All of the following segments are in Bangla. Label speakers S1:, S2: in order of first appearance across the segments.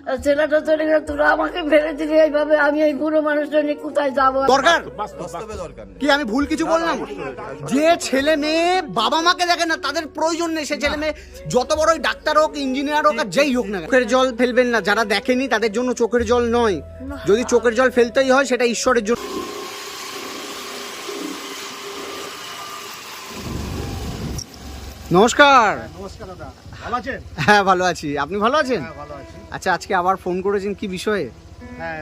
S1: ছেলেটা চলে গেলে তোরা আমাকে ফেলে দিলি এইভাবে, আমি এই বুড়ো মানুষটা নিয়ে কোথায় যাবো?
S2: দরকার কি আমি ভুল কিছু বললাম? যে ছেলে মেয়ে বাবা মাকে দেখে না তাদের প্রয়োজন নেই, সে ছেলে মেয়ে যত বড়ই ডাক্তার হোক, ইঞ্জিনিয়ার হোক, আর যেই হোক না, চোখের জল ফেলবেন না। যারা দেখেনি তাদের জন্য চোখের জল নয়, যদি চোখের জল ফেলতেই হয় সেটা ঈশ্বরের জন্য। নমস্কার।
S3: নমস্কার দাদা, ভালো আছেন?
S2: হ্যাঁ ভালো আছি, আপনি ভালো আছেন?
S3: হ্যাঁ ভালো আছি।
S2: আচ্ছা, আজকে আবার ফোন করেছেন কি বিষয়ে?
S3: হ্যাঁ,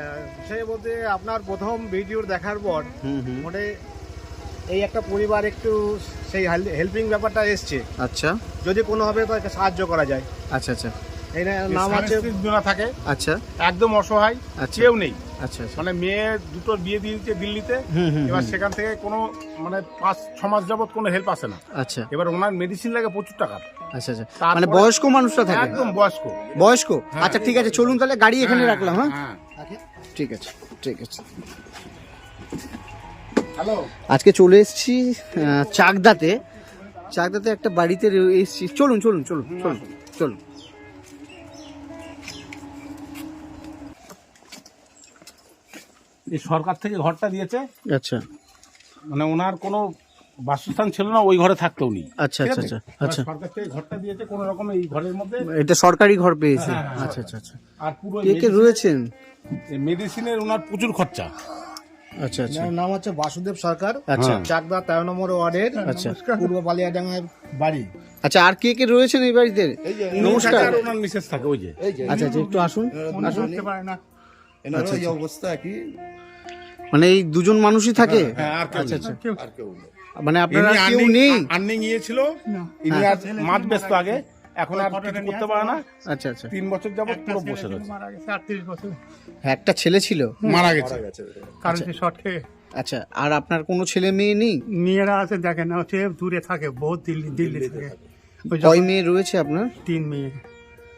S3: সেই বলতে আপনার প্রথম ভিডিও দেখার পর মোটে এই একটা পরিবার একটু সেই হেল্পিং ব্যাপারটা এসছে।
S2: আচ্ছা
S3: যদি কোনোভাবে তাকে সাহায্য করা যায়।
S2: আচ্ছা আচ্ছা
S3: এই নাম আছে
S4: না থাকে,
S2: আচ্ছা
S4: একদম অসহায়,
S2: আচ্ছা।
S4: কেউ নেই।
S2: আচ্ছা আচ্ছা
S4: মানে মেয়ে দুটো বিয়ে দিয়েছে দিল্লিতে,
S2: হুম।
S4: এবার সেখান থেকে কোনো মানে 5-6 মাস যাবত কোনো হেল্প আসে না।
S2: আচ্ছা
S4: এবার ওনার মেডিসিন লাগে প্রচুর টাকা।
S2: আচ্ছা আচ্ছা
S4: তারপরে-
S2: মানে বয়স্ক মানুষরা থাকে?
S4: একদম বয়স্ক।
S2: বয়স্ক, আচ্ছা ঠিক আছে, চলুন তাহলে গাড়ি এখানে রাখলাম। হ্যাঁ
S4: হ্যাঁ।
S2: ঠিক আছে ঠিক আছে।
S4: হ্যালো,
S2: আজকে চলে এসেছি চাকদাতে একটা বাড়িতে এসেছি। চলুন চলুন চলুন চলুন চলুন।
S4: এই সরকার থেকে ঘরটা দিয়েছে,
S2: আচ্ছা
S4: মানে ওনার কোনো বাসস্থান ছিল না, ওই ঘরে থাকতো উনি।
S2: আচ্ছা
S4: ঠিক
S2: আচ্ছা
S4: আছে?
S2: আচ্ছা আচ্ছা।
S4: সরকার থেকে ঘরটা দিয়েছে কোন রকম এই ঘরের মধ্যে।
S2: এটা সরকারি ঘর পেয়েছে?
S4: হ্যাঁ, হ্যাঁ,
S2: আচ্ছা আচ্ছা আচ্ছা।
S4: আর পুরো
S2: কে কে রয়েছেন?
S4: মেডিসিনের ওনার প্রচুর খরচা।
S2: আচ্ছা আচ্ছা
S3: নাম হচ্ছে বাসুদেব সরকার,
S2: আচ্ছা
S3: চাকদা 13 নম্বর ওয়ার্ডের
S2: আচ্ছা
S3: পূর্ব বালিয়াডাঙ্গার বাড়ি।
S2: আচ্ছা। আর কে কে রয়েছেন এই বাড়িতে? নমস্কার।
S4: আর ওনার মিসেস থাকে ওই যে।
S2: আচ্ছা আচ্ছা, একটু আসুন আসুন।
S3: এনারও এই অবস্থা একই।
S2: মানে এই দুজন মানুষই থাকে?
S4: হ্যাঁ, আর কেউ
S2: আচ্ছা
S4: নেই।
S2: আচ্ছা। মানে আপনারা কেউ নেই?
S4: আর্নিং ইয়েছিল, ইনি আর মাছ ব্যস্ত আগে, এখন আর কিছু করতে পারে না।
S2: আচ্ছা আচ্ছা।
S4: 3 বছর যাবত পুরো বসে রয়েছে।
S2: একটা ছেলে ছিল,
S4: মারা গেছে।
S5: কারেন্টের শর্ট খেয়ে
S2: আচ্ছা। আর আপনার কোনো ছেলে মেয়ে নেই?
S5: মেয়েরা আছে, দেখেন না, সে দূরে থাকে, বহুত দিল্লি থাকে। ওই
S2: কয়
S5: যখন
S2: মেয়ে রয়েছে আপনার?
S5: 3 মেয়ে।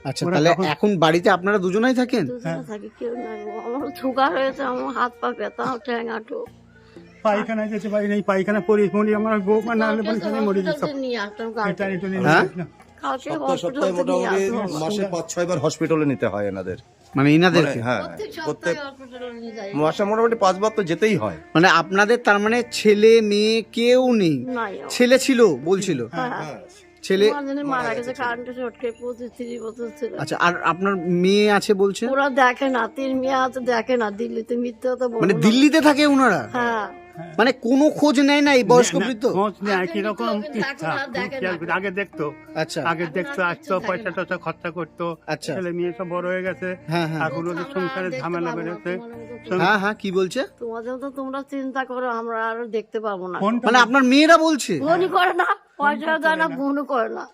S2: আচ্ছা,
S5: ওরা
S2: তাহলে
S5: তখন-
S2: এখন বাড়িতে আপনারা দুজনাই থাকেন?
S1: দুজনে থাকি, কেউ নাই। আমার সুগার হয়েছে, আমার হাত পা ব্যথা, ঠ্যাং হাঁটু।
S5: পায়খানা যেতে পারি না, এই পায়খানা পরি আমার বউ না হলে পায়খানা মরে যেত।
S1: হসপিটালে নিয়ে আসতাম কালকে।
S5: এটা এটা নিয়ে
S2: হ্যাঁ?
S5: আসলাম।
S1: কালকে
S6: সপ্তাহে
S1: হসপিটালে নিয়ে
S6: মোটামুটি
S1: আসতাম।
S6: মাসে 5-6 বার হসপিটালে নিতে হয় এনাদের।
S2: মানে ইনাদেরকে?
S6: হ্যাঁ,
S1: প্রত্যেক
S6: প্রত্যেক
S1: সপ্তাহে হসপিটালে নিয়ে যাই।
S6: মাসে মোটামুটি 5 বার তো যেতেই হয়।
S2: মানে আপনাদের তার মানে ছেলে মেয়ে কেউ নেই?
S1: নাই।
S2: ছেলে ছিল বলছিল,
S1: হ্যাঁ,
S2: ছেলে।
S1: আমার জন্য মারা গেছে কারেন্টের শর্ট খেয়ে, 25-30 বছর ছিল।
S2: আচ্ছা, আর আপনার মেয়ে আছে বলছেন?
S1: ওরা দেখে না, 3 মেয়ে আছে, দেখে না, দিল্লিতে মিথ্যে কথা বলবো
S2: মানে
S1: না।
S2: দিল্লিতে থাকে ওনারা?
S1: হ্যাঁ,
S2: মানে কোনো খোঁজ নেয় না এই বয়স্ক বৃদ্ধ?
S5: খোঁজ নেয় কিরকম
S1: দেখে না,
S5: ইচ্ছা,
S1: দেখে না।
S5: আগে দেখতো,
S2: আচ্ছা
S5: আসতো, পয়সা টয়সা খরচা করতো।
S2: আচ্ছা।
S5: ছেলে মেয়ে সব বড় হয়ে গেছে,
S2: হ্যাঁ হ্যাঁ
S5: এখন ওদের সংসারে ঝামেলা বেরোচ্ছে।
S2: হ্যাঁ হ্যাঁ, কি বলছে?
S1: তোমাদের তো তোমরা চিন্তা করো, আমরা আর দেখতে পাবো না।
S5: ফোনটা
S2: মানে আপনার মেয়েরা বলছে?
S1: ফোনই করে না, পয়সা দেয় না, ফোনও করে না।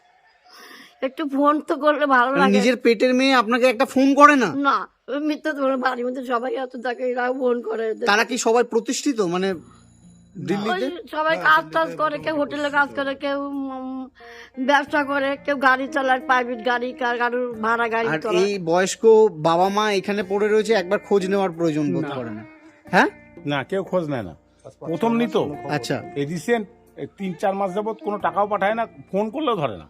S1: একটু ফোন তো করলে ভালো
S2: মানে
S1: লাগে।
S2: নিজের পেটের মেয়ে আপনাকে একটা ফোন করে না?
S1: না, ওই মিথ্যা তোমার বাড়ির মধ্যে সবাই এত থাকে, এরাও ফোন করে।
S2: তারা কি সবাই প্রতিষ্ঠিত মানে
S1: ওই
S2: দিল্লিতে?
S1: সবাই কাজ টাজ করে, কেউ হোটেলে কাজ করে, কেউ ব্যবসা করে, কেউ গাড়ি চালায়, প্রাইভেট গাড়ি, কারোর ভাড়া গাড়ি
S2: আর
S1: চালায়।
S2: এই বয়স্ক বাবা মা এখানে পড়ে রয়েছে, একবার খোঁজ নেওয়ার প্রয়োজন বোধ করে না? হ্যাঁ
S4: না, কেউ খোঁজ নেয় না। প্রথম নিত,
S2: আচ্ছা।
S4: এই রিসেন্ট 3-4 মাস যাবত কোনো টাকাও পাঠায় না, ফোন করলেও ধরে না।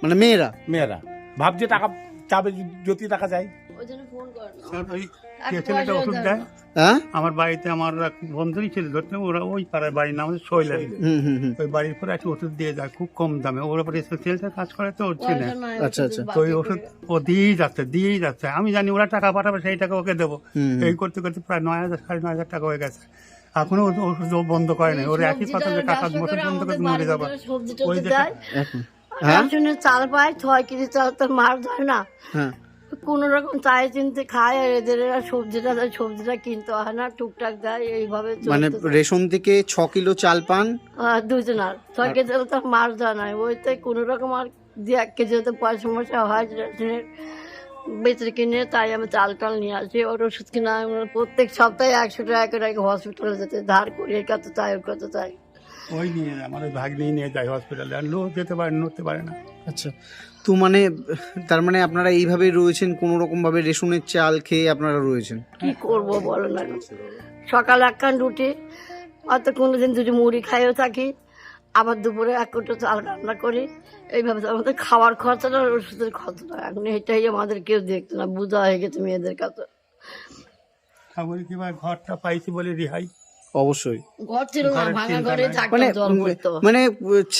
S2: মানে মেয়েরা?
S4: মেয়েরা ভাবছে টাকা চাবে, যদি টাকা চাই।
S1: ওই জন্য ফোন করে না।
S5: সব ওই
S1: এক
S5: কে ছেলেটা
S1: পয়সাও
S5: ওষুধ
S1: দেয়
S5: দেয়।
S1: না।
S2: হ্যাঁ
S5: আমার বাড়িতে আমার এক বন্ধুই ছিল, ধরতে ওরা ওই পাড়ার বাড়ির নাম হচ্ছে শৈলাল।
S2: হুম।
S5: ওই বাড়ির পরে একটা ওষুধ দিয়ে যায় খুব কম দামে, ওর উপরে ছেলেটা কাজ করে তো ওর ছেলে।
S1: পয়সা নাই,
S2: আচ্ছা, আচ্ছা।
S5: তো ওই ওষুধ ও দিয়েই যাচ্ছে, আমি জানি ওরা টাকা পাঠাবে, সেই টাকা ওকে দেবো। এই করতে করতে প্রায় 9,000 9,500 টাকা হয়ে গেছে। এখনো ওষুধ ও বন্ধ করে নাই, ওর একই কথা যে টাকা ওষুধ বন্ধ করে মরে যাবো।
S1: সবজি
S5: ওই
S1: টবজি
S5: যে
S1: দেয়,
S2: এখন হ্যাঁ
S1: রাশনে চাল পায়, 6 কেজি চাল তো মার যায় না।
S2: হ্যাঁ
S1: কোন রকম চাই চিনতে খায়, আর এদের আর সবজিটা কিনতে হয় না, টুকটাক দেয়, এইভাবে
S2: মানে
S1: চলতেছে।
S2: রেশন থেকে 6 কিলো চাল পান?
S1: দুজনার 6 কেজি চাল তো মার যায় না, ওইতে কোন রকম আর 1 কেজি হতে পয়সা মশা হয় রেশনের বেচে কিনে, তাই আমি চাল টাল নিয়ে আসি। ওর ওষুধ কিনা প্রত্যেক সপ্তাহে 100 টাকা করে হসপিটালে যেতে ধার করি, এই কত চাই ওর কত চাই।
S5: ওই নিয়ে আমার ওই ভাগ্নি নিয়ে যায় হসপিটালে, আর লোক যেতে পারে নড়তে পারে না।
S2: আচ্ছা, তো মানে তার মানে আপনারা এইভাবে রয়েছেন, কোন রকম ভাবে রেশনের চাল খেয়ে আপনারা রয়েছেন?
S1: কি করব বলো না, সকাল 1 কান রুটি, অত কোনোদিন 2 মুড়ি খাইও থাকি, আবার দুপুরে 1 কোটো চাল রান্না করি। এইভাবে তো আমাদের খাওয়ার খরচাটা আর ওষুধের খরচাটা এখন এটাই আমাদের কেউ দেখতো না, বোঝা হয়ে গেছে মেয়েদের কাছে।
S5: খবর কি ভাই ঘরটা পাইছি বলে রিহাই।
S2: অবশ্যই
S1: ঘর ছিল না, ভাঙা ঘরে
S2: মানে
S1: থাকতাম, জল পড়তো।
S2: মানে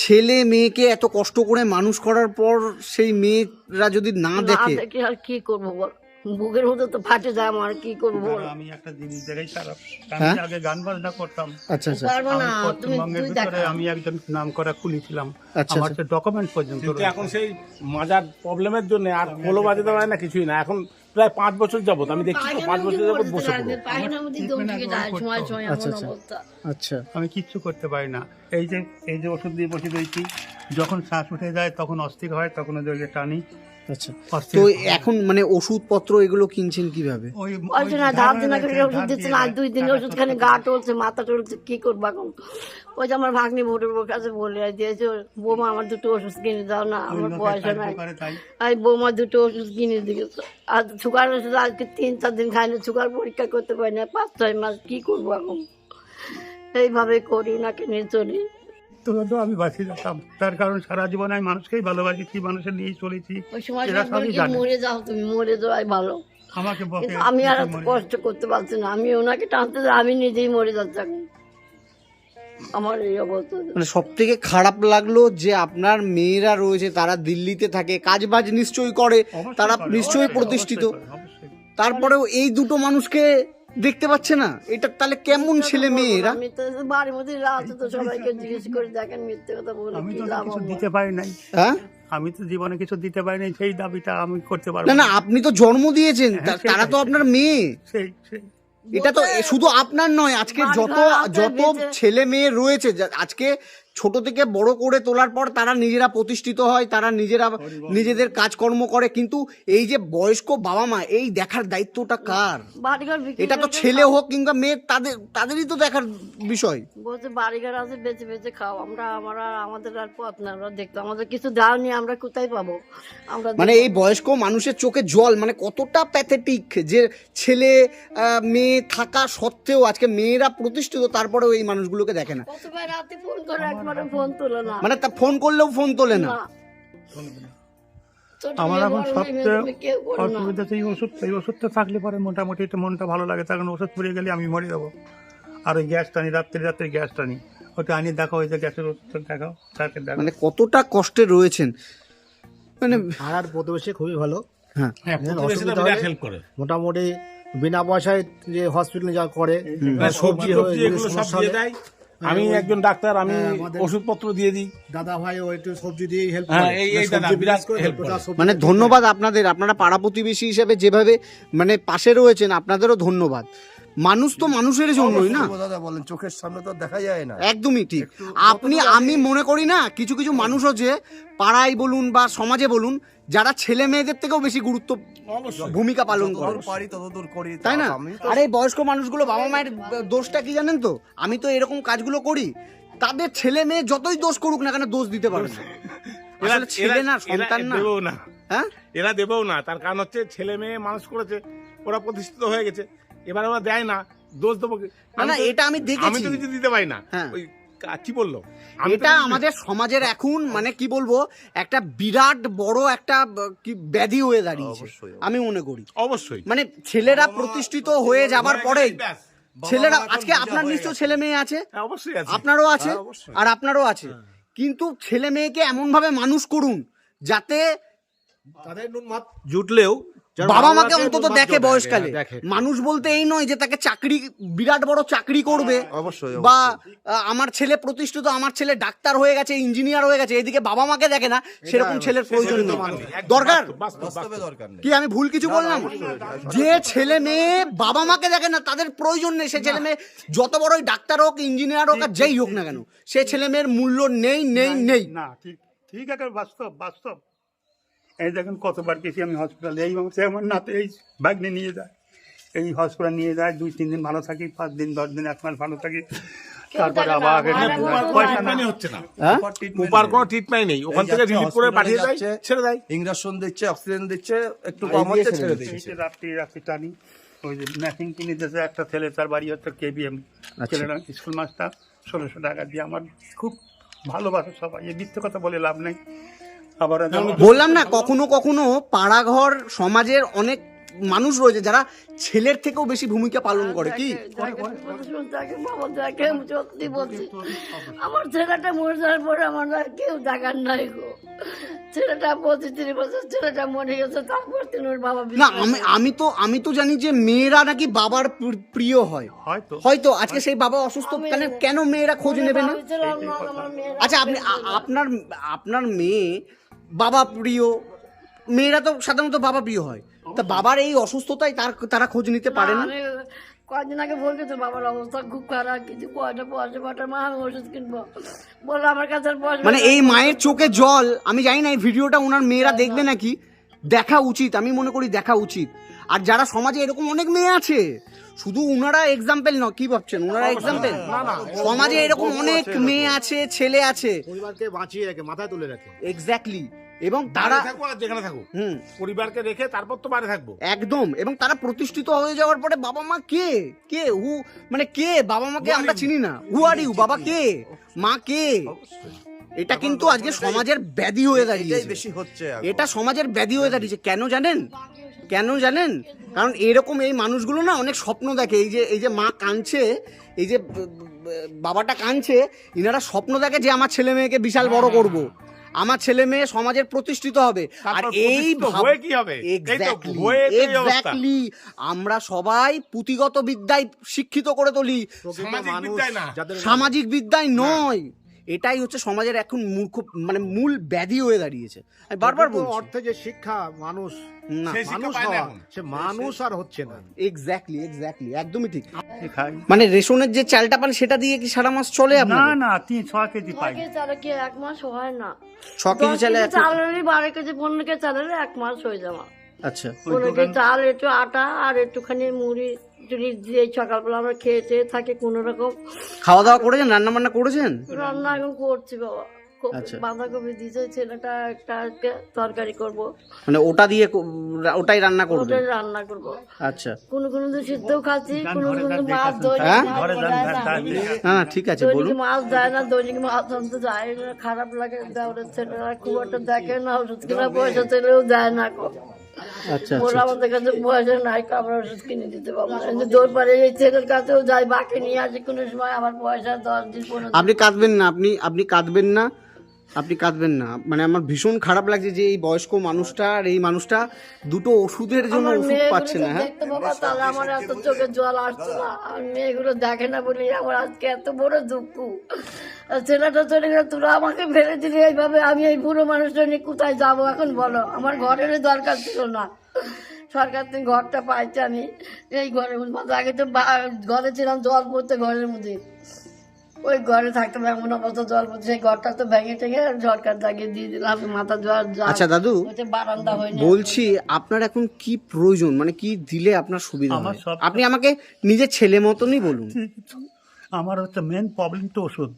S2: ছেলে মেয়েকে এত কষ্ট করে মানুষ করার পর সেই মেয়েরা যদি না
S1: না
S2: দেখে,
S1: দেখে আর কি করবো বল, বুকের মধ্যে তো ফাটে যায় আমার, কি করবো বল।
S5: আমি একটা জিনিস দেখাই খারাপ,
S2: হ্যাঁ?
S5: আমি আগে গান বাজনা করতাম।
S2: আচ্ছা আচ্ছা
S1: পারবো না,
S5: আমি
S1: তুমি
S5: পশ্চিমবঙ্গের
S1: তুই
S5: ভিতরে
S1: দেখা।
S5: আমি একজন নাম করা কুলি ছিলাম।
S2: আচ্ছা,
S5: আমার
S2: আচ্ছা।
S5: ডকুমেন্ট পর্যন্ত
S4: কিন্তু
S5: রয়েছে।
S4: এখন সেই মাজার প্রবলেমের জন্য আর খোলো বাজাতে পারে না, কিছুই না। এখন প্রায় 5 বছর যাবত আমি দেখছি তো 5 বছর যাবত বসে পড়ো।
S1: পায়খানার মধ্যে দম থেকে যায় সময় সময়,
S2: আচ্ছা,
S1: এমন
S2: আচ্ছা।
S1: অবস্থা।
S2: আচ্ছা
S5: আমি কিচ্ছু করতে পারি না। এই যে ওষুধ দিয়ে বসে রয়েছি, যখন শ্বাস উঠে যায় তখন অস্থির হয়, তখন ওই যে টানি
S2: আচ্ছা।
S5: অস্থির
S2: তো
S5: হয়।
S2: এখন মানে ওষুধপত্র এগুলো কিনছেন কিভাবে?
S1: ওই জন্য ধার দিনা করে ওষুধ দিচ্ছে না, 2 দিন ওষুধ খানে গা টলছে, মাথা টলছে, কি করবো এখন। ওই যে আমার ভাগ্নি ভোটের কাছে বলে দিয়েছে, বৌমা আমার 2টো ওষুধ কিনে দাও না, আমার পয়সা নাই। আর বৌমা 2টো ওষুধ কিনে দিয়েছে। আর সুগার ওষুধ আজকে 3-4 দিন খাইনি, সুগার পরীক্ষা করতে পারি না, 5-6 মাস, কি করবো এখন। এইভাবে করি নাকি নিয়ে চলি।
S5: তো আমি বাঁচি যেতাম, তার কারণ সারা জীবন আমি মানুষকেই ভালোবাসি, মানুষের নিয়েই চলেছি।
S1: ওই সময়
S5: এরা
S1: সবাই
S5: সবই
S1: বলে কি,
S5: জানে।
S1: মরে যাও তুমি, মরে যাওয়াই ভালো।
S5: আমাকে বকে
S1: কিন্তু আমি আর এত কষ্ট করতে পারছি না, আমি ওনাকে টানতে যাই, আমি নিজেই মরে যাচ্ছি এখন। আমার এই অবস্থা।
S2: মানে সব থেকে খারাপ লাগলো যে আপনার মেয়েরা রয়েছে, তারা দিল্লিতে থাকে, কাজ বাজ নিশ্চয়ই করে,
S5: অবশ্যই
S2: তারা
S5: করে,
S2: নিশ্চয়ই
S5: অবশ্যই
S2: প্রতিষ্ঠিত,
S5: করে, অবশ্যই।
S2: তারপরেও এই দুটো মানুষকে দেখতে পাচ্ছে না। এটা তাহলে কেমন ছেলে মেয়ে এরা?
S1: আমি তো বাড়ির মধ্যে রাত তো সবাইকে জিজ্ঞেস করে দেখেন, মিথ্যে কথা বলে
S5: আমি
S1: কি
S5: তো
S1: লাভ
S5: কিছু
S1: আমার?
S5: দিতে পারি নাই,
S2: হ্যাঁ
S5: আমি তো জীবনে কিছু দিতে পারি নাই, সেই দাবিটা আমি করতে পারবো
S2: না না, আপনি তো জন্ম দিয়েছেন,
S5: হ্যাঁ,
S2: তারা তো আপনার মেয়ে।
S5: সেই
S2: এটা তো শুধু আপনার নয়, আজকে যত যত ছেলে মেয়ে রয়েছে, আজকে ছোট থেকে বড় করে তোলার পর তারা নিজেরা প্রতিষ্ঠিত হয়, তারা নিজেরা নিজেদের কাজকর্ম করে, কিন্তু এই যে বয়স্ক বাবা মা, এই দেখার দায়িত্বটা কার?
S1: বাড়িঘর বিক্রি
S2: এটা তো
S1: করে
S2: ছেলে হোক কিংবা মেয়ে, তাদেরই তো দেখার বিষয়।
S1: বলছে বাড়িঘর আছে, বেঁচে বেঁচে খাও। আমাদের আর পথ না, আমরা দেখতো আমাদের কিছু দাওনি, আমরা কোথায় পাবো? আমরা
S2: মানে এই বয়স্ক মানুষের চোখে জল, মানে কতটা প্যাথেটিক যে ছেলে মেয়ে থাকা সত্ত্বেও আজকে মেয়েরা প্রতিষ্ঠিত, তারপরেও এই মানুষগুলোকে দেখে না।
S1: কতবার রাতে ফোন করে, একবারে ফোন তোলে না।
S2: মানে তা ফোন করলেও ফোন তোলে না।
S1: না। ছোট
S5: আমার
S1: মেয়ে,
S5: এখন
S1: বড় মেয়ে,
S5: সবচেয়ে
S1: মেয়ে, কেউ করে না।
S5: অসুবিধা সেই ওষুধটা থাকলে পরে মোটামুটি একটু মনটা ভালো লাগে, তখন ওষুধ পুড়িয়ে গেলে আমি মরে যাবো। আর ওই গ্যাস টানি, রাত্রে গ্যাস টানি, ওটা আনি দেখা হয়েছে, গ্যাসের ওষুধটা দেখাও, তাকে দেখো।
S2: মানে কতটা কষ্টে রয়েছেন। মানে
S3: পাড়ার প্রতিবেশী খুবই ভালো।
S2: হ্যাঁ
S4: হ্যাঁ,
S3: অসুবিধা
S4: প্রতিবেশীরা
S3: হলে
S4: বিরাট হেল্প করে।
S3: মোটামুটি বিনা পয়সায় যে হসপিটালে যা করে,
S4: সবজি
S3: হয়ে
S4: এগুলো সব দিয়ে দেয়। আমি একজন ডাক্তার, আমি ওষুধপত্র দিয়ে দিই।
S3: দাদা ভাই ও একটু সবজি দিয়ে হেল্প
S4: হ্যাঁ,
S3: করে।
S4: এই দাদা
S3: সবজি
S4: বিরাট
S3: বিক্রি করে,
S4: help করে।
S3: সবজি
S2: মানে ধন্যবাদ আপনাদের, আপনারা পাড়া প্রতিবেশী হিসেবে যেভাবে মানে পাশে রয়েছেন, আপনাদেরও ধন্যবাদ। মানুষ তো মানুষের জন্যই না,
S6: দাদা বলেন, চোখের সামনে তো দেখা যায় না।
S2: একদমই ঠিক। আমি মনে করি না, কিছু কিছু মানুষ হচ্ছে পাড়ায় বলুন বা সমাজে বলুন, যারা ছেলে মেয়েদের থেকেও বেশি গুরুত্ব ভূমিকা পালন করে,
S6: যতদূর পারি ততদূর করি,
S2: তাই না?
S6: আমি
S2: আর এই বয়স্ক মানুষগুলো, বাবা মায়ের দোষটা কি জানেন তো? আমি তো এরকম কাজগুলো করি, তাদের ছেলে মেয়ে যতই দোষ করুক না কেন, দোষ দিতে পারে না। আসলে ছেলে না, সন্তান না।
S4: দেবেও না,
S2: হ্যাঁ,
S4: এরা দেবেও না। তার কারণ হচ্ছে ছেলে মেয়ে মানুষ করেছে, ওরা প্রতিষ্ঠিত হয়ে গেছে, এবার ওরা দেয় না, দোষ দেবো কি?
S2: না, এটা আমি
S4: আমি
S2: দেখেছি।
S4: তো কিছু দিতে পারি না।
S2: হ্যাঁ।
S4: ওই কি বললো, আমি তো
S2: এটা
S4: কিছু-
S2: আমাদের সমাজের এখন মানে কি বলবো, একটা বিরাট বড় একটা কি ব্যাধি হয়ে দাঁড়িয়েছে
S6: অবশ্যই।
S2: আমি মনে করি।
S4: অবশ্যই
S2: মানে ছেলেরা প্রতিষ্ঠিত হয়ে যাবার পরেই,
S4: ব্যাস।
S2: ছেলেরা,
S6: বাবা মা এখন
S2: আজকে
S6: বোঝা
S2: আপনার
S6: হয়ে
S2: নিশ্চয়
S6: গেছে।
S2: ছেলে মেয়ে আছে,
S4: হ্যাঁ, অবশ্যই আছে।
S2: আপনারও আছে,
S6: হ্যাঁ, অবশ্যই।
S2: আর আপনারও আছে, কিন্তু ছেলে মেয়েকে এমন ভাবে মানুষ করুন যাতে
S3: তাদের নুনমাত জুটলেও যেন
S2: বাবা মাকে
S3: বাবাকে
S2: অন্তত
S3: নুনমাত
S2: দেখে
S3: জোটে,
S2: বয়সকালে।
S3: দেখে।
S2: মানুষ বলতে এই নয় যে তাকে চাকরি, বিরাট বড় চাকরি করবে,
S6: অবশ্যই,
S2: বা
S6: অবশ্যই।
S2: আমার ছেলে প্রতিষ্ঠিত, আমার ছেলে ডাক্তার হয়ে গেছে, ইঞ্জিনিয়ার হয়ে গেছে, এদিকে বাবা মাকে দেখে না, সেরকম ছেলের প্রয়োজন নেই। দরকার
S6: বাস্তবে দরকার নেই।
S2: কি আমি ভুল কিছু বললাম? যে ছেলে মেয়ে বাবা মাকে দেখে না, তাদের প্রয়োজন নেই। সে ছেলে মেয়ে যত বড়ই ডাক্তার হোক, ইঞ্জিনিয়ার হোক, আর যেই হোক না কেন, সে ছেলে মেয়ের মূল্য নেই নেই নেই।
S5: না, ঠিক আছে, বাস্তব। এই দেখেন কতবার গেছি আমি হসপিটালে, এই আমার নাতে এই ভাগ্নে নিয়ে যায়, এই হসপিটাল নিয়ে যায়, 2-3 দিন ভালো থাকি, 5 দিন 10 দিন 1 মাস ভালো থাকি, তারপরে আবার পয়সা না।
S4: হচ্ছে না,
S2: হ্যাঁ,
S4: উপার কোনো ট্রিটমেন্ট নেই, ওখান থেকে রিলিফ করে পাঠিয়ে দেয়, ছেড়ে দেয়।
S6: ইঞ্জেকশন দিচ্ছে, অক্সিজেন দিচ্ছে, একটু কম হচ্ছে, ছেড়ে দিচ্ছে।
S5: এই যে রাত্রি টানি, ওই যে ম্যাচিং কিনে দিয়েছে একটা ছেলে, তার বাড়ি হচ্ছে KBM, ছেলেরা স্কুল মাস্টার, 1600 টাকা দিয়ে আমার খুব ভালোবাসে সবাই, এই মিথ্যে কথা বলে লাভ নেই। আবার
S2: বললাম না, কখনো কখনো পাড়াঘর সমাজের অনেক মানুষ রয়েছে যারা ছেলের থেকেও বেশি ভূমিকা পালন করে। কি
S1: বাবা দেখে আমি সত্যি বলছি, আমার ছেলেটা মরে যাওয়ার পরে আমার আর কেউ দেখার নাই গো। ছেলেটা 25-30 বছর ছেলেটা মরে গেছে, তারপর তিনি ওর বাবা
S2: না, আমি তো জানি যে মেয়েরা নাকি বাবার প্রিয় হয়। হয়তো আজকে সেই বাবা অসুস্থ, কেন মেয়েরা খোঁজ নেবে না? আচ্ছা, আপনার মেয়ে বাবা প্রিয়, মেয়েরা তো সাধারণত বাবা প্রিয় হয়, তা বাবার এই অসুস্থতায় তারা খোঁজ নিতে পারে না?
S1: কয়েকদিন আগে বলছে তো বাবার অবস্থা খুব খারাপ, কিছু পয়সা পাঠার মা আমি ওষুধ কিনবো, বললো আমার কাছে আর পয়সা।
S2: মানে এই মায়ের চোখে জল, আমি জানি না এই ভিডিওটা ওনার মেয়েরা দেখবে নাকি, দেখা উচিত, আমি মনে করি দেখা উচিত। আর যারা সমাজে এরকম অনেক মেয়ে আছে, শুধু উনারা এক্সাম্পল না, কি ভাবছেন ওনারা এক্সাম্পল? সমাজে এরকম অনেক মেয়ে আছে, ছেলে আছে,
S3: পরিবারকে বাঁচিয়ে রাখে, মাথায় তুলে রাখে।
S2: এক্স্যাক্টলি। এবং তারা
S4: থাকবো আর যেখানে থাকবো, পরিবারকে রেখে তারপর তো বাইরে থাকবো
S2: একদম। এবং তারা প্রতিষ্ঠিত হয়ে যাওয়ার পরে বাবা মা কে কে হু, মানে কে বাবা মাকে আমরা চিনি না। হু আর ইউ, বাবা কে, মা কে? এটা কিন্তু আজকে সমাজের ব্যাধি হয়ে দাঁড়িয়েছে,
S6: বেশি হচ্ছে
S2: এটা সমাজের ব্যাধি হয়ে দাঁড়িয়েছে। কেন জানেন? কারণ এরকম এই মানুষগুলো না অনেক স্বপ্ন দেখে। এই যে মা কাঁদছে, এই যে বাবাটা কাঁদছে, ইনারা স্বপ্ন দেখে যে আমার ছেলে মেয়েকে বিশাল বড় করব, আমার ছেলে মেয়ে সমাজের প্রতিষ্ঠিত হবে। আর এই
S4: কি হবে?
S2: এক্স্যাক্টলি, আমরা সবাই পুঁথিগত বিদ্যায় শিক্ষিত করে তুলি, সামাজিক বিদ্যায় নয়। এটাই হচ্ছে সমাজের এখন মূল ব্যাধি হয়ে দাঁড়িয়েছে। আমি বারবার বলছি,
S3: অর্থে যে শিক্ষা মানুষ
S2: না,
S3: সে মানুষ আর হচ্ছে না।
S2: এক্স্যাক্টলি, একদমই ঠিক। মানে রেশনের যে চালটা পান সেটা দিয়ে কি সারা মাস চলে আপনার?
S5: না 3-6 কেজি পাই।
S1: চালে কি 1 মাস হয় না?
S2: 6 কেজি চালে
S1: 12 কেজি 15 কেজি চালের 1 মাস হয়ে যাওয়া।
S2: আচ্ছা,
S1: 15 কেজি চাল, একটু আটা আর একটুখানি মুড়ি টুড়ি দিয়ে সকালবেলা আমরা খেয়ে থাকি কোনো রকম।
S2: খাওয়া দাওয়া করেছেন, রান্না বান্না করেছেন?
S1: রান্না এখন করছি বাবা,
S2: আচ্ছা।
S1: বাঁধাকপি দিয়েছে ছেলেটা, একটা তরকারি করব,
S2: মানে ওটাই রান্না করবে?
S1: ওটাই রান্না করব।
S2: আচ্ছা,
S1: কোনো দিন সিদ্ধও খাচ্ছি, কোনো মাছ
S2: না ঠিক আছে, বলুন।
S1: মাছ দেয় না, দৈনিক মাছ আনতে যায় না, খারাপ লাগে। দেওয়ার ছেলেরা খুব একটা দেখে না, ওষুধ কিনা পয়সা ছেলেও দেয় না।
S2: আচ্ছা,
S1: ওরা আমাদের কাছে পয়সা নাই, আমরা ওষুধ কিনে দিতে পারবো না। দৌড় পারে এই ছেলের কাছেও যাই, বাকি নিয়ে আসি, কোনো সময় আমার পয়সা 10 দিন 15 দিন।
S2: আপনি কাঁদবেন না, আপনি কাঁদবেন না। মানে আমার ভীষণ খারাপ লাগছে যে এই বয়স্ক মানুষটা আর এই মানুষটা দুটো ওষুধের জন্য ওষুধ পাচ্ছে না। হ্যাঁ,
S1: দেখতে বাবা, তাহলে আমার এত চোখে জল আসছে না। আর মেয়েগুলো দেখে না বলি আমার আজকে এত বড় দুঃখ। ছেলেটা চলে গেলে, তোরা আমাকে ফেলে দিলি এইভাবে, আমি এই বুড়ো মানুষটা নিয়ে কোথায় যাবো এখন বলো? আমার ঘরের দরকার ছিল না, সরকার থেকে ঘরটা পাইছি আমি। এই ঘরের মধ্যে আগে তো ঘরে ছিলাম, জল পড়তে ঘরের মধ্যে, ওই ঘরে থাকতাম, এমন অবস্থা জল পড়তে, সেই ঘরটা তো ভেঙে টেঙে সরকার দাগিয়ে দিয়ে দিলাম, মাথা জল।
S2: আচ্ছা দাদু,
S1: বারান্দা হয়নি।
S2: বলছি আপনার এখন কি প্রয়োজন, মানে কি দিলে আপনার সুবিধা হয়? আপনি আমাকে নিজের ছেলে মতনই বলুন।
S5: আমার হচ্ছে মেন প্রবলেম তো ওষুধ।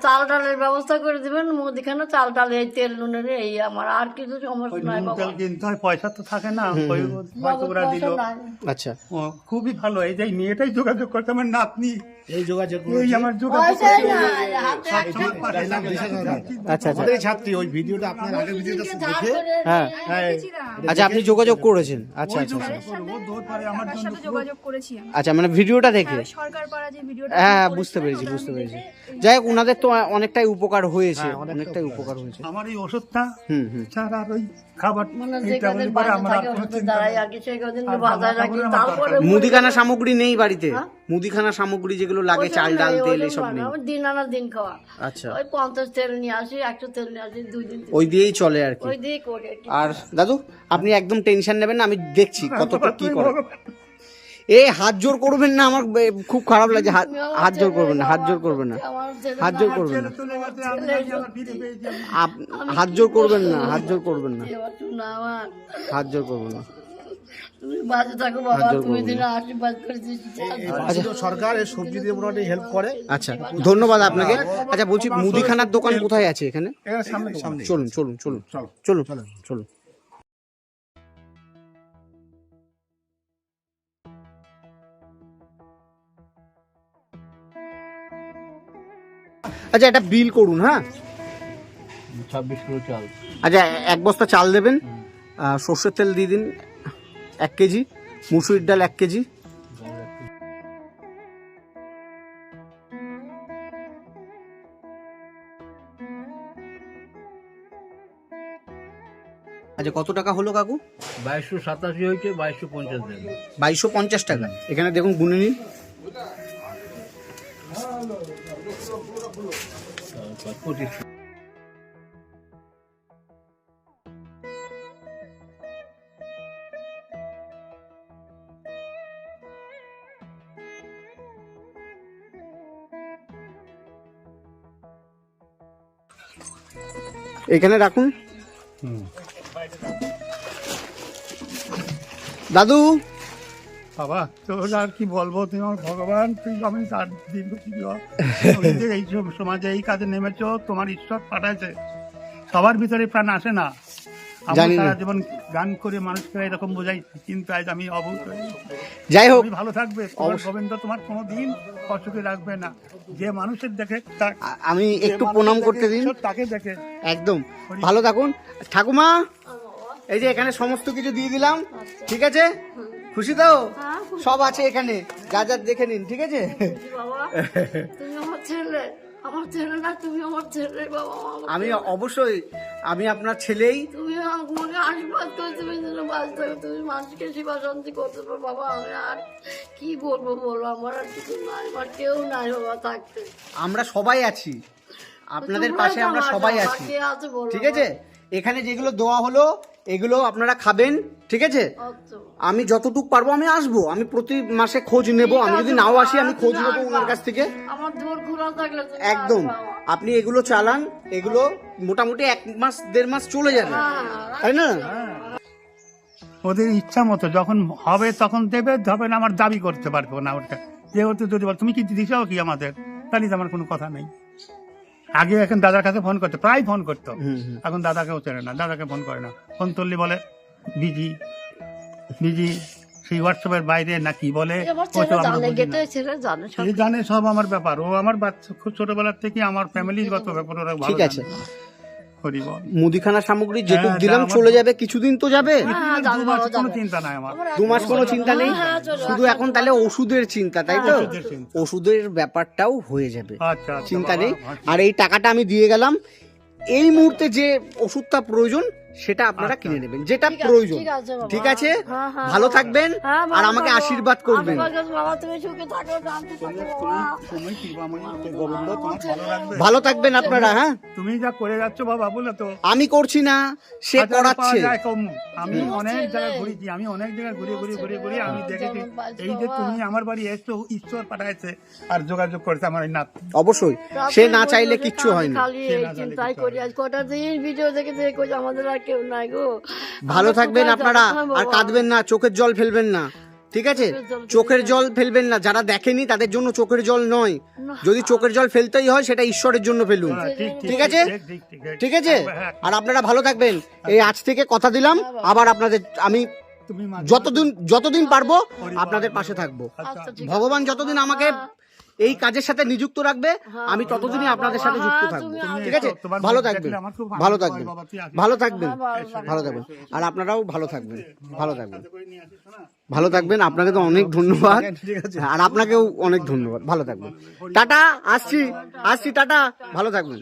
S1: চাল ডালের ব্যবস্থা করে দিবেন, মুদিখানা চাল ডাল, এই তেল নুনের, এই আমার আর কিছু সমস্যা নাই বাবা।
S5: কিন্তু পয়সা তো থাকে না, দিল।
S2: আচ্ছা,
S5: খুবই ভালো। এই যে মেয়েটাই যোগাযোগ করতে, আমার নাতনি
S3: এই যোগাযোগ,
S5: এই আমার যোগাযোগ।
S2: আচ্ছা,
S3: আমাদের ছাত্রী, ওই ভিডিওটা আপনার আগের ভিডিওটা দেখে,
S2: হ্যাঁ, আচ্ছা আপনি যোগাযোগ করেছেন? আচ্ছা,
S7: যোগাযোগ করেছি আমি।
S2: আচ্ছা, মানে ভিডিওটা দেখে?
S7: সরকার পাড়া যে ভিডিওটা,
S2: হ্যাঁ, বুঝতে পেরেছি। যাই হোক, ওনাদের তো অনেকটাই উপকার হয়েছে, অনেকটাই উপকার হয়েছে।
S5: আমার এই ওষুধটা ছাড়া আর ওই খাবার,
S2: মুদিখানা সামগ্রী নেই বাড়িতে? মুদিখানা সামগ্রী যেগুলো লাগে, চাল ডাল তেল এসব নেই?
S1: দিন আনা দিন খাওয়া।
S2: আচ্ছা,
S1: ওই 50 তেল নিয়ে আসি, 100 তেল নিয়ে আসি, 2 দিন
S2: ওই দিয়েই চলে আর কি।
S1: ওই দিয়ে করে।
S2: আর দাদু, আপনি একদম টেনশন নেবেন না, আমি দেখছি কতটা কি করে। এই হাত জোর করবেন না, আমার খুব খারাপ লাগছে। হাত জোর করবেন না, হাত জোর করবেন না, হাত জোর করবেন না, হাত জোর করবেন না, হাত জোর করবেন না, হাত জোর করবেন না।
S3: সরকার এই সবজি দিয়ে মোটামুটি হেল্প করে।
S2: আচ্ছা, ধন্যবাদ আপনাকে। আচ্ছা, বলছি মুদিখানার দোকান কোথায় আছে এখানে? চলুন চলুন চলুন চলুন চলুন। আচ্ছা এটা বিল করুন। হ্যাঁ
S4: 26 কিলো চাল।
S2: আচ্ছা 1 বস্তা চাল দেবেন, সর্ষের তেল দিয়ে দিন 1 কেজি, মুসুরির ডাল 1 কেজি, আচ্ছা কত টাকা হলো কাকু?
S4: 2287 হয়েছে, 2250 দেন।
S2: 2250 টাকা। এখানে দেখুন গুনে নিন। এখানে রাখুন। দাদু
S5: বাবা তোর আর কি বলবো, তুমি আমার ভগবান, তুই আমি তার দীর্ঘ জীবন। তুমি যে এই সমাজে এই কাজে নেমেছো, তোমার ঈশ্বর পাঠাইছে। সবার ভিতরে প্রাণ আসে না। আমি
S2: জানি না।
S5: সারা জীবন গান করে মানুষকে এরকম বোঝাইছি, কিন্তু আজ আমি অবুঝ হয়ে গেছি।
S2: যাই হোক,
S5: তুমি ভালো থাকবে, তোমার গোবিন্দ তোমার কোনোদিন অসুখে রাখবে না। যে মানুষের দেখে
S2: আমি একটু প্রণাম করতে দিন।
S5: তাকে দেখে
S2: একদম ভালো থাকুন। ঠাকুমা এই যে এখানে সমস্ত কিছু দিয়ে দিলাম, ঠিক আছে? খুশি তো? সব আছে এখানে, যা যা দেখে নিন, ঠিক আছে?
S1: বাবা তুমি আমার ছেলে, আমার ছেলে না, তুমি আমার ছেলে বাবা।
S2: আমি অবশ্যই, আমি আপনার ছেলেই।
S1: তুমি আমাকে আশীর্বাদ করে তুমি যেন বাঁচতে থাকো, তুমি মানুষকে সেবা শান্তি করতে পারো বাবা। আমি আর কি বলবো বলো, আমার আর কিছু নাই, আমার কেউ নাই বাবা থাকতে।
S2: আমরা সবাই আছি আপনাদের
S1: তোমরাই
S2: পাশে,
S1: তো
S2: আমরা
S1: আমার
S2: সবাই
S1: বাবা,
S2: আছি,
S1: কে আছে বলো
S2: ঠিক আছে? এখানে যেগুলো দেওয়া হলো এগুলো আপনারা খাবেন, ঠিক আছে?
S1: আচ্ছা।
S2: আমি যতটুকু পারবো আমি আসবো, আমি প্রতি মাসে খোঁজ নেব। আমি যদি নাও আসি আমি খোঁজ নেবো ওনার কাছ থেকে।
S1: আমার দূর ঘোরা থাকলে তুমি
S2: একদম
S1: আসবা।
S2: আপনি এগুলো চালান, এগুলো মোটামুটি 1 মাস 1.5 মাস চলে যাবে, তাই না?
S5: ওদের ইচ্ছা মতো যখন হবে তখন দেবে, হবে না আমার দাবি করতে পারবো না ওটা। যেহেতু যদি বল তুমি কি দিছাও কি আমাদের, তাহলে তো আমার কোনো কথা নেই। আগে এখন দাদার কাছে ফোন করতো, প্রায় ফোন করতো, এখন দাদাকেও চেনে না, দাদাকে ফোন করে না। ফোন তুললে বলে বিজি বিজি, সেই হোয়াটসঅ্যাপের বাইরে না কি বলে।
S1: আমার
S5: ও
S1: ছেলে
S5: তো আমরা
S1: জানে,
S5: বুঝি না।
S1: গেটে ছেলে জানে সব।
S5: সে জানে সব আমার ব্যাপার, ও আমার বাচ্চা খুব ছোটবেলার থেকে আমার ফ্যামিলিগত ব্যাপার ওরা ভালো
S2: ঠিক আছে।
S5: জানে। হরি বল।
S2: মুদিখানা সামগ্রী যেটুক
S5: হ্যাঁ,
S2: দিলাম
S5: আমার-
S2: চলে যাবে, কিছুদিন তো যাবে।
S1: হ্যাঁ,
S5: 2
S1: জানো
S5: মাস
S1: বাবা,
S5: কোনো
S1: জানো।
S5: চিন্তা নাই আমার।
S2: 2 মাস কোনো চিন্তা নেই,
S1: হ্যাঁ, চলো,
S2: শুধু এখন তাহলে ওষুধের চিন্তা, তাই তো?
S5: ওষুধের চিন্তা।
S2: ওষুধের ব্যাপারটাও হয়ে যাবে,
S5: আচ্ছা আচ্ছা,
S2: চিন্তা
S5: বাবা,
S2: নেই।
S5: আচ্ছা।
S2: আর এই টাকাটা আমি দিয়ে গেলাম, এই মুহূর্তে যে ওষুধটা প্রয়োজন সেটা আপনারা কিনে নেবেন, যেটা
S1: ঠিক আছে,
S2: প্রয়োজন,
S1: ঠিক আছে বাবা।
S2: ঠিক আছে?
S1: হ্যাঁ, হ্যাঁ,
S2: ভালো থাকবেন
S1: হ্যাঁ,
S2: আর
S1: ভালো
S2: আমাকে
S1: থাকো।
S2: আশীর্বাদ করবেন।
S1: আশীর্বাদ করো, বাবা তুমি সুখে থাকো, শান্তি থাকো বাবা।
S5: তুমি কৃপাময়ী, গোবিন্দ তোমার ভালো রাখবে।
S2: ভালো থাকবেন আপনারা। হ্যাঁ
S5: তুমি যা করে যাচ্ছ বাবা, বলে তো
S2: আমি করছি না, সে
S5: হাজারে
S2: করাচ্ছে।
S5: পাওয়া যায় কম। আমি
S1: তুমি
S5: অনেক
S1: ছেলে।
S5: জায়গায় ঘুরেছি, আমি অনেক জায়গায় ঘুরে আমি দেখেছি। এই যে তুমি আমার বাড়ি এসছো, ঈশ্বর পাঠাইছে আর যোগাযোগ করছে আমার এই নাত।
S2: অবশ্যই, সে না চাইলে কিচ্ছু হয় না।
S1: খালি এই চিন্তাই করি, আজ কটা দিন ভিডিও দেখে দেখে কই আমাদের আর কেউ নাই গো।
S2: ভালো
S1: আমরা
S2: থাকবেন
S1: কোথায়
S2: আপনারা,
S1: যাবো
S2: আর
S1: বাবা?
S2: কাঁদবেন না, চোখের জল ফেলবেন না, ঠিক আছে? চোখের জল ফেলবেন না, যারা দেখেনি তাদের জন্য চোখের জল নয়। যদি চোখের জল ফেলতেই হয় সেটা ঈশ্বরের জন্য ফেলুন, ঠিক আছে? ঠিক আছে? আর আপনারা ভালো থাকবেন। এই আজ থেকে কথা দিলাম, আবার আপনাদের আমি
S5: তুমি
S2: যতদিন পারবো আপনাদের পাশে থাকবো।
S1: আচ্ছা, ঠিক আছে।
S2: ভগবান যতদিন আমাকে এই কাজের সাথে নিযুক্ত রাখবে, আমি ততদিনই আপনাদের সাথে যুক্ত থাকবো, ঠিক আছে? ভালো থাকবেন, ভালো থাকবেন, ভালো থাকবেন, ভালো থাকবেন। আর আপনারাও ভালো থাকবেন, ভালো থাকবেন, ভালো থাকবেন। আপনাকে তো অনেক ধন্যবাদ, আর আপনাকেও অনেক ধন্যবাদ। ভালো থাকবেন, টাটা, আসছি, টাটা, ভালো থাকবেন।